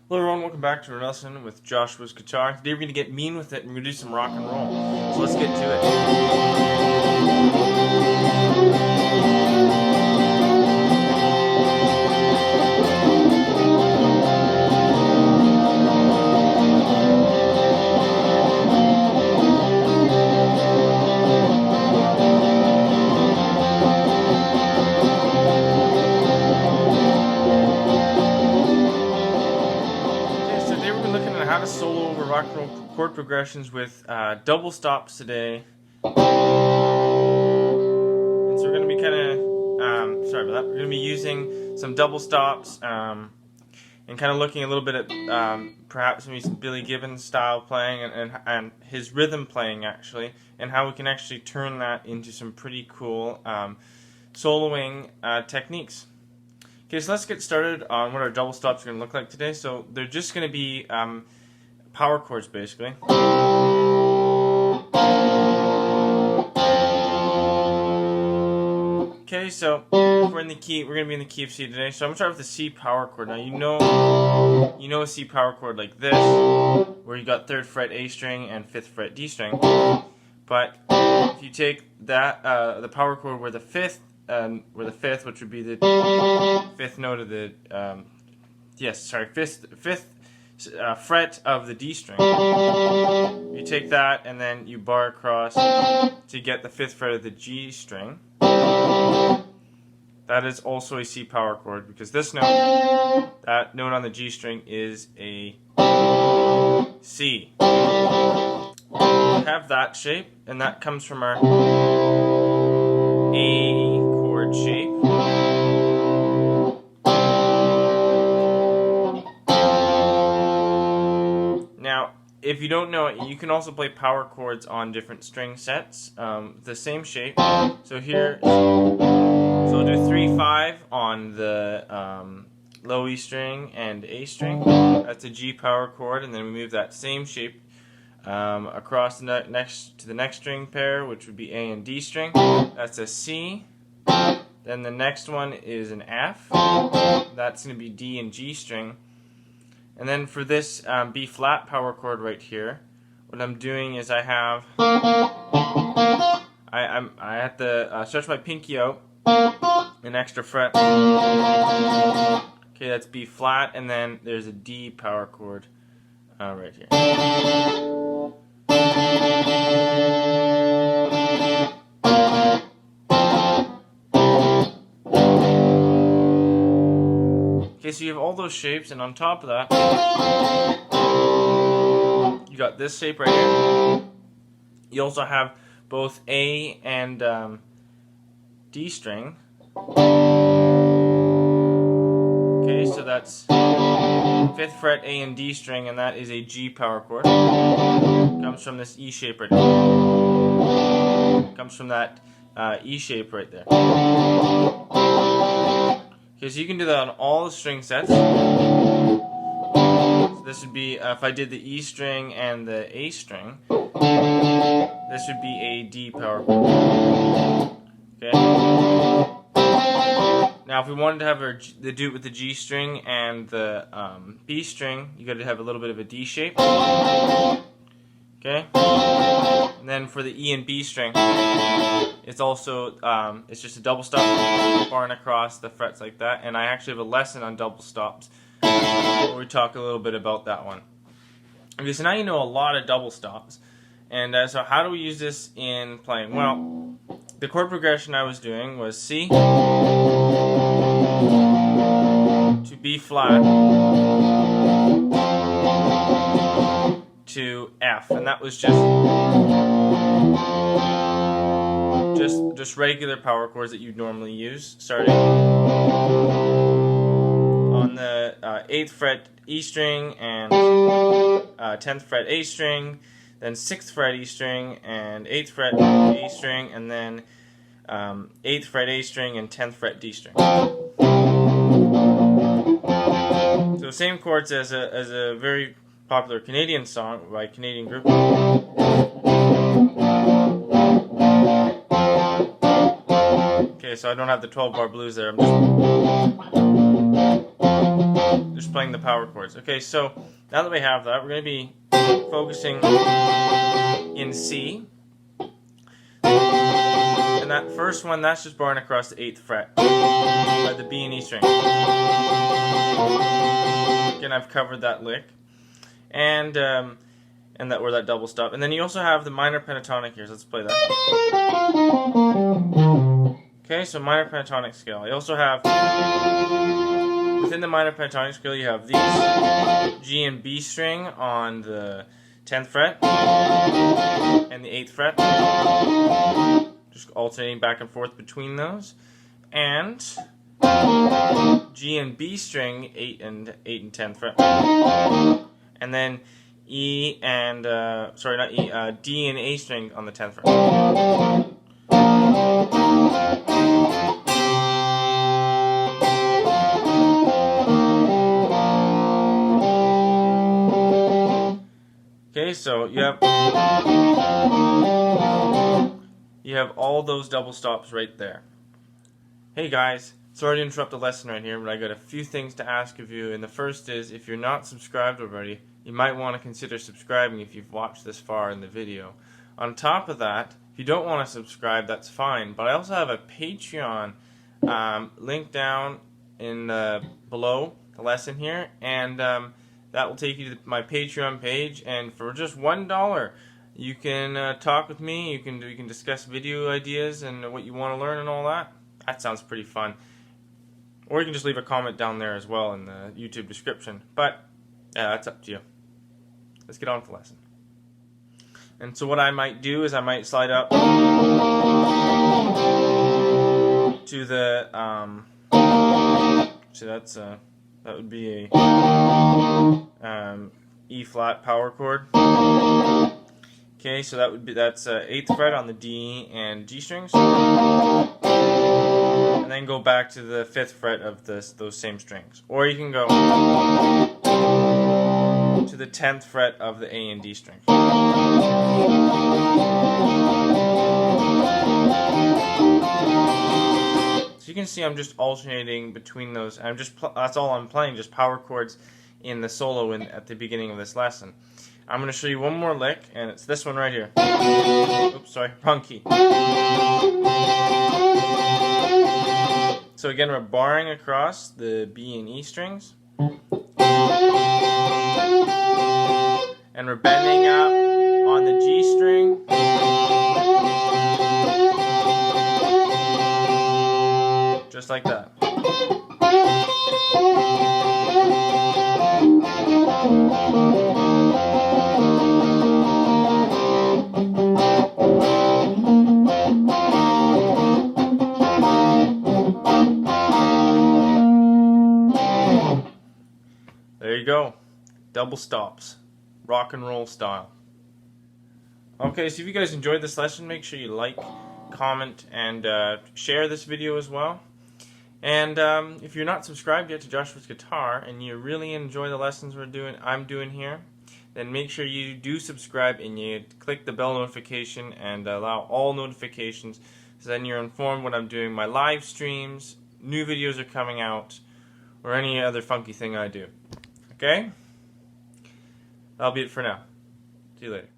Hello everyone, welcome back to our lesson with Joshua's guitar. Today we're going to get mean with it and we're going to do some rock and roll. So let's get to how to solo over rock and roll chord progressions with double stops today. And so we're going to be sorry about that. We're going to be using some double stops and kind of looking a little bit at perhaps maybe some Billy Gibbons style playing and his rhythm playing actually, and how we can actually turn that into some pretty cool soloing techniques. Okay, so let's get started on what our double stops are going to look like today. So they're just going to be power chords, basically. Okay, so we're in the key. We're going to be in the key of C today. So I'm going to start with the C power chord. Now you know a C power chord like this, where you got 3rd fret A string and 5th fret D string. But if you take that the power chord where the fifth, which would be the 5th note of the fifth fret of the D string. You take that and then you bar across to get the 5th fret of the G string. That is also a C power chord because this note, that note on the G string, is a C. We have that shape, and that comes from our A chord shape. If you don't know it, you can also play power chords on different string sets, the same shape. So here, so we'll do 3-5 on the low E string and A string. That's a G power chord, and then we move that same shape across to the next string pair, which would be A and D string. That's a C. Then the next one is an F. That's going to be D and G string. And then for this B flat power chord right here, what I'm doing is I have to stretch my pinky out an extra fret. Okay, that's B flat, and then there's a D power chord right here. Okay, so you have all those shapes, and on top of that, you got this shape right here. You also have both A and D string. Okay, so that's 5th fret A and D string, and that is a G power chord. Comes from this E shape right there. Comes from that E shape right there. Okay, so you can do that on all the string sets. So this would be, if I did the E string and the A string, this would be a D power chord. Okay. Now if we wanted to have the do it with the G string and the B string, you got to have a little bit of a D shape. Okay. And then for the E and B string, it's also it's just a double stop, barring across the frets like that. And I actually have a lesson on double stops where we talk a little bit about that one. Okay, so now you know a lot of double stops. And so how do we use this in playing? Well, the chord progression I was doing was C to B flat to F, and that was just regular power chords that you'd normally use, starting on the 8th fret E string and 10th fret A string, then 6th fret E string and 8th fret A string, and then 8th fret A string and 10th fret D string. So same chords as a very popular Canadian song by a Canadian group. Okay, so I don't have the 12-bar blues there. I'm just just playing the power chords. Okay, so now that we have that, we're going to be focusing in C. And that first one, that's just barring across the 8th fret by the B and E string. Again, I've covered that lick. And that where that double stop. And then you also have the minor pentatonic here, so let's play that. Okay, so minor pentatonic scale. I also have, within the minor pentatonic scale, you have these G and B string on the 10th fret and the 8th fret. Just alternating back and forth between those. And G and B string, 8 and 10th fret. And then E and, sorry, not E, D and A string on the 10th fret. Okay, so you have all those double stops right there. Hey guys, sorry to interrupt the lesson right here, but I got a few things to ask of you, and the first is, if you're not subscribed already, you might want to consider subscribing if you've watched this far in the video. On top of that, if you don't want to subscribe, that's fine, but I also have a Patreon link down in below the lesson here, and that will take you to my Patreon page, and for just $1, you can talk with me, you can discuss video ideas and what you want to learn and all that. That sounds pretty fun. Or you can just leave a comment down there as well in the YouTube description. But that's up to you. Let's get on with the lesson. And so what I might do is I might slide up to the so that's that would be a E flat power chord. Okay, so that's 8th fret on the D and G strings, and then go back to the 5th fret of those same strings, or you can go to the 10th fret of the A and D strings. So you can see I'm just alternating between those. That's all I'm playing, just power chords in the solo at the beginning of this lesson. I'm going to show you one more lick, and it's this one right here. Oops, sorry, wrong key. So again, we're barring across the B and E strings. And we're bending up on the G string. Just like that. There you go. Double stops. Rock and roll style. Okay, so if you guys enjoyed this lesson, make sure you like, comment, and share this video as well. And if you're not subscribed yet to Joshua's Guitar and you really enjoy the lessons I'm doing here, then make sure you do subscribe and you click the bell notification and allow all notifications, so then you're informed when I'm doing my live streams, new videos are coming out, or any other funky thing I do. Okay? That'll be it for now. See you later.